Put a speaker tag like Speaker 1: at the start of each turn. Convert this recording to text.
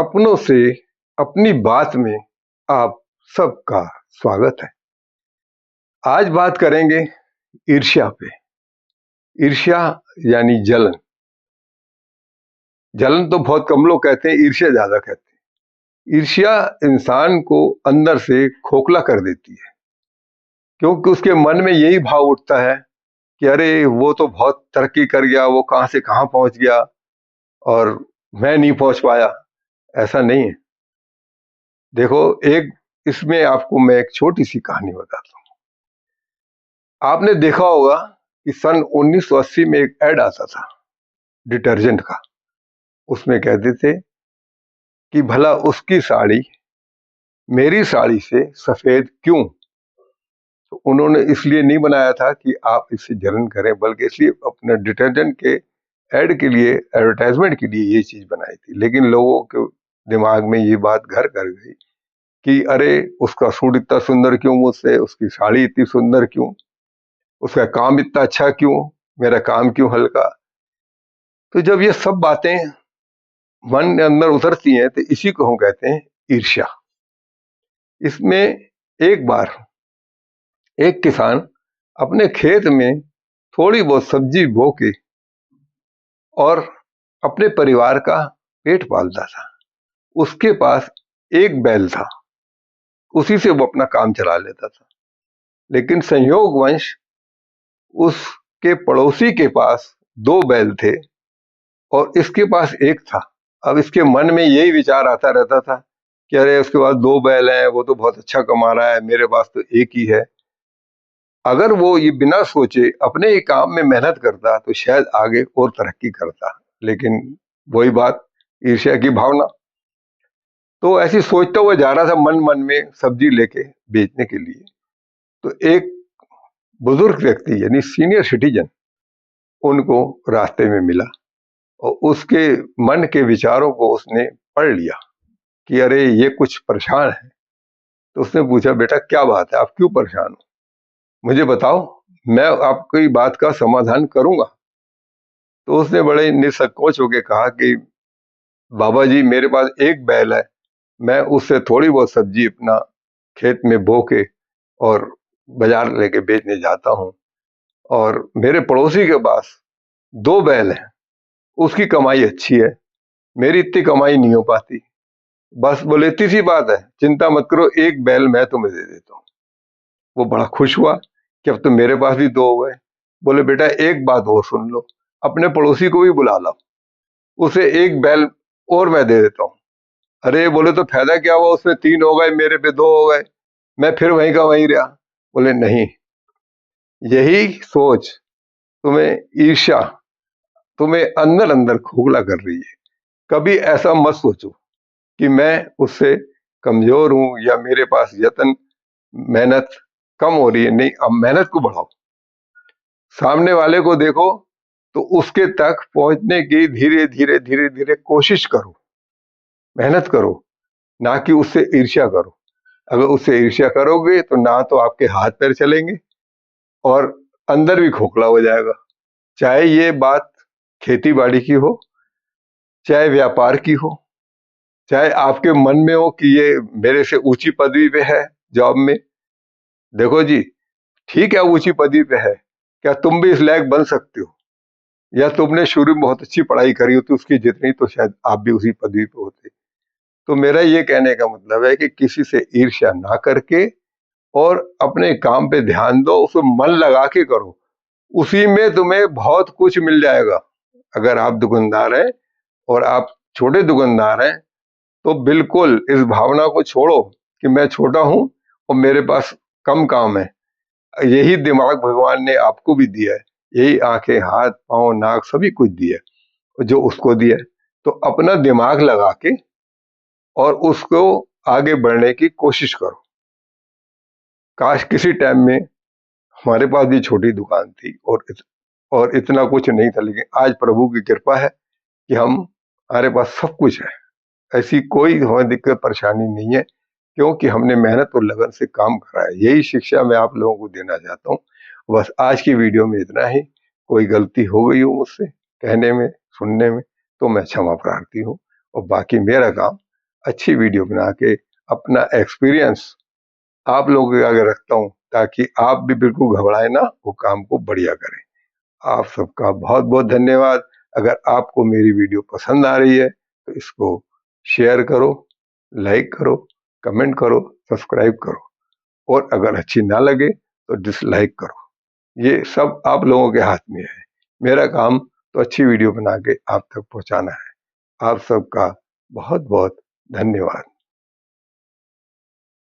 Speaker 1: अपनों से अपनी बात में आप सबका स्वागत है। आज बात करेंगे ईर्ष्या पे। ईर्ष्या यानी जलन। जलन तो बहुत कम लोग कहते हैं, ईर्ष्या ज्यादा कहते हैं। ईर्ष्या इंसान को अंदर से खोखला कर देती है, क्योंकि उसके मन में यही भाव उठता है कि अरे वो तो बहुत तरक्की कर गया, वो कहां से कहां पहुंच गया और मैं नहीं पहुंच पाया। ऐसा नहीं है। देखो, एक इसमें आपको मैं एक छोटी सी कहानी बताता हूँ। आपने देखा होगा कि सन 1980 में एक ऐड आता था डिटर्जेंट का। उसमें कहते थे कि भला उसकी साड़ी मेरी साड़ी से सफेद क्यों। तो उन्होंने इसलिए नहीं बनाया था कि आप इससे जलन करें, बल्कि इसलिए अपने डिटर्जेंट के ऐड के लिए, एडवर्टाइजमेंट के लिए ये चीज बनाई थी। लेकिन लोगों के दिमाग में ये बात घर कर गई कि अरे उसका सूट इतना सुंदर क्यों मुझसे, उसकी साड़ी इतनी सुंदर क्यों, उसका काम इतना अच्छा क्यों, मेरा काम क्यों हल्का। तो जब ये सब बातें मन के अंदर उतरती हैं तो इसी को हम कहते हैं ईर्ष्या। इसमें एक बार एक किसान अपने खेत में थोड़ी बहुत सब्जी बो के और अपने परिवार का पेट पालता था। उसके पास एक बैल था, उसी से वो अपना काम चला लेता था। लेकिन संयोगवश उसके पड़ोसी के पास दो बैल थे और इसके पास एक था। अब इसके मन में यही विचार आता रहता था कि अरे उसके पास दो बैल हैं, वो तो बहुत अच्छा कमा रहा है, मेरे पास तो एक ही है। अगर वो ये बिना सोचे अपने ही काम में मेहनत करता तो शायद आगे और तरक्की करता। लेकिन वही बात, ईर्ष्या की भावना। तो ऐसी सोचता हुआ जा रहा था मन मन में सब्जी लेके बेचने के लिए। तो एक बुजुर्ग व्यक्ति यानी सीनियर सिटीजन उनको रास्ते में मिला और उसके मन के विचारों को उसने पढ़ लिया कि अरे ये कुछ परेशान है। तो उसने पूछा, बेटा क्या बात है, आप क्यों परेशान हो, मुझे बताओ, मैं आपकी बात का समाधान करूंगा। तो उसने बड़े निसंकोच होकर कहा कि बाबा जी, मेरे पास एक बैल है, मैं उससे थोड़ी बहुत सब्जी अपना खेत में बो के और बाजार लेके बेचने जाता हूँ। और मेरे पड़ोसी के पास दो बैल हैं, उसकी कमाई अच्छी है, मेरी इतनी कमाई नहीं हो पाती। बस बोले इतनी सी बात है, चिंता मत करो, एक बैल मैं तुम्हें दे देता हूँ। वो बड़ा खुश हुआ कि अब तो मेरे पास भी दो हो गए। बोले बेटा एक बात और सुन लो, अपने पड़ोसी को भी बुला लो, उसे एक बैल और मैं दे देता हूँ। अरे बोले तो फायदा क्या हुआ, उसमें तीन हो गए, मेरे पे दो हो गए, मैं फिर वहीं का वहीं रहा। बोले नहीं, यही सोच तुम्हें ईर्ष्या, तुम्हें अंदर अंदर खोखला कर रही है। कभी ऐसा मत सोचो कि मैं उससे कमजोर हूं या मेरे पास यत्न मेहनत कम हो रही है। नहीं, अब मेहनत को बढ़ाओ, सामने वाले को देखो तो उसके तक पहुंचने की धीरे धीरे धीरे धीरे कोशिश करो, मेहनत करो, ना कि उससे ईर्ष्या करो। अगर उससे ईर्ष्या करोगे तो ना तो आपके हाथ पैर चलेंगे और अंदर भी खोखला हो जाएगा। चाहे ये बात खेती बाड़ी की हो, चाहे व्यापार की हो, चाहे आपके मन में हो कि ये मेरे से ऊंची पदवी पे है जॉब में। देखो जी, ठीक है ऊंची पदवी पे है, क्या तुम भी इस लायक बन सकते हो, या तुमने शुरू में बहुत अच्छी पढ़ाई करी होती उसकी जितनी, तो शायद आप भी उसी पदवी पे होते। तो मेरा ये कहने का मतलब है कि किसी से ईर्ष्या ना करके और अपने काम पे ध्यान दो, उसमें मन लगा के करो, उसी में तुम्हें बहुत कुछ मिल जाएगा। अगर आप दुकानदार हैं और आप छोटे दुकानदार हैं तो बिल्कुल इस भावना को छोड़ो कि मैं छोटा हूं और मेरे पास कम काम है। यही दिमाग भगवान ने आपको भी दिया है, यही आंखें, हाथ, पांव, नाक सभी कुछ दिया है जो उसको दिया है। तो अपना दिमाग लगा के और उसको आगे बढ़ने की कोशिश करो। काश किसी टाइम में हमारे पास भी छोटी दुकान थी और इतना कुछ नहीं था, लेकिन आज प्रभु की कृपा है कि हमारे पास सब कुछ है। ऐसी कोई हमें दिक्कत परेशानी नहीं है, क्योंकि हमने मेहनत और लगन से काम करा है। यही शिक्षा मैं आप लोगों को देना चाहता हूँ। बस आज की वीडियो में इतना ही। कोई गलती हो गई हो मुझसे कहने में, सुनने में, तो मैं क्षमा प्रार्थी हूँ। और बाकी मेरा काम अच्छी वीडियो बना के अपना एक्सपीरियंस आप लोगों के आगे रखता हूँ, ताकि आप भी बिल्कुल घबराए ना, वो काम को बढ़िया करें। आप सबका बहुत बहुत धन्यवाद। अगर आपको मेरी वीडियो पसंद आ रही है तो इसको शेयर करो, लाइक करो, कमेंट करो, सब्सक्राइब करो, और अगर अच्छी ना लगे तो डिसलाइक करो। ये सब आप लोगों के हाथ में है। मेरा काम तो अच्छी वीडियो बना के आप तक पहुंचाना है। आप सबका बहुत बहुत धन्यवाद।